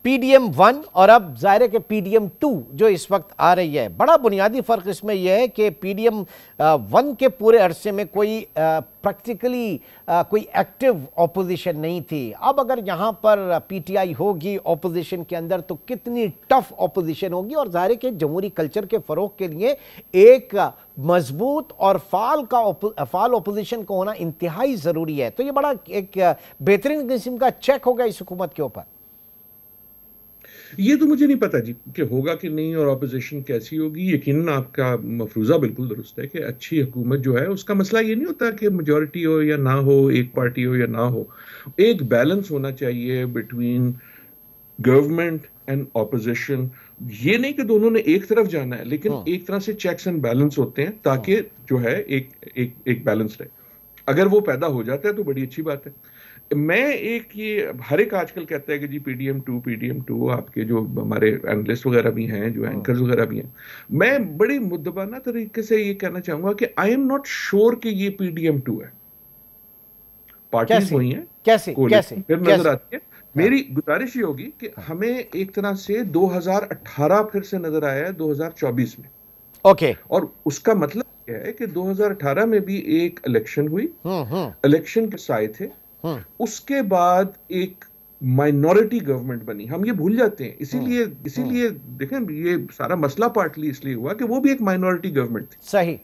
P D M 1 اور اب ظاہر ہے کہ پی ڈی ایم 2 جو اس وقت آ رہی ہے، بڑا بنیادی فرق اس میں یہ ہے کہ پی ڈی ایم 1 کے پورے عرصے میں کوئی پریکٹیکلی کوئی ایکٹیو اپوزیشن نہیں تھی۔ اب اگر یہاں پر پی ٹی آئی ہوگی اپوزیشن کے اندر تو کتنی ٹف اپوزیشن ہوگی، اور ظاہر ہے کہ جمہوری کلچر کے فروغ کے لیے ایک مضبوط اور فعال اپوزیشن کو ہونا انتہائی ضروری ہے۔ تو یہ بڑا ایک بہترین قسم کا چیک ہوگا اس حکومت کے اوپر۔ یہ تو مجھے نہیں پتا جی کہ ہوگا کہ نہیں اور اپوزیشن کیسی ہوگی۔ یقیناً آپ کا مفروضہ بالکل درست ہے کہ اچھی حکومت جو ہے اس کا مسئلہ یہ نہیں ہوتا کہ میجورٹی ہو یا نہ ہو، ایک پارٹی ہو یا نہ ہو، ایک بیلنس ہونا چاہیے بٹوین گورنمنٹ اینڈ اپوزیشن۔ یہ نہیں کہ دونوں نے ایک طرف جانا ہے، لیکن ایک طرح سے چیکس اینڈ بیلنس ہوتے ہیں تاکہ جو ہے ایک بیلنس رہے۔ اگر وہ پیدا ہو جاتا ہے تو بڑی اچھی بات ہے۔ میں یہ ہر ایک آج کل کہتا ہے کہ جی پی ڈی ایم 2 آپ کے جو ہمارے اینالسٹ وغیرہ بھی ہیں، جو اینکرز وغیرہ بھی ہیں، میں بڑی مدبانہ طریقے سے یہ کہنا چاہوں گا کہ آئی ایم ناٹ شیور کہ یہ پی ڈی ایم 2 ہے۔ پارٹیز وہی ہیں، پھر نظر آتی ہے۔ میری گزارش یہ ہوگی کہ ہمیں ایک طرح سے 2018 پھر سے نظر آیا ہے 2024 میں، اور اس کا مطلب یہ ہے کہ 2018 میں بھی ایک الیکشن ہوئی، الیکشن کے سائے تھے، اس کے بعد ایک مائنورٹی گورنمنٹ بنی۔ ہم یہ بھول جاتے ہیں، اسی لیے دیکھیں یہ سارا مسئلہ پارٹلی اس لیے ہوا کہ وہ بھی ایک مائنورٹی گورنمنٹ تھی۔ صحیح،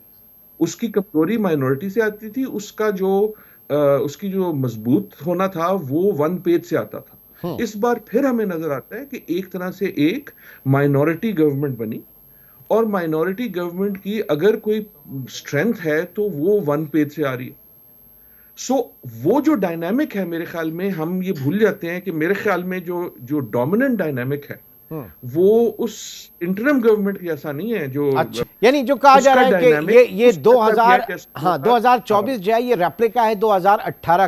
اس کی کمزوری مائنورٹی سے آتی تھی، اس کی جو مضبوط ہونا تھا وہ ون پیج سے آتا تھا۔ اس بار پھر ہمیں نظر آتا ہے کہ ایک طرح سے ایک مائنورٹی گورنمنٹ بنی، اور مائنورٹی گورنمنٹ کی اگر کوئی اسٹرینتھ ہے تو وہ ون پیج سے آ رہی ہے۔ وہ جو ڈائنامک ہے میرے خیال میں ہم یہ بھول جاتے ہیں کہ میرے خیال میں جو ڈومیننٹ ڈائنامک ہے وہ اس انٹرم گورنمنٹ کی ایسا نہیں ہے جو یعنی جو کہا جا رہا ہے کہ یہ 2024 جو ہے یہ ریپلیکا ہے 2018 کا۔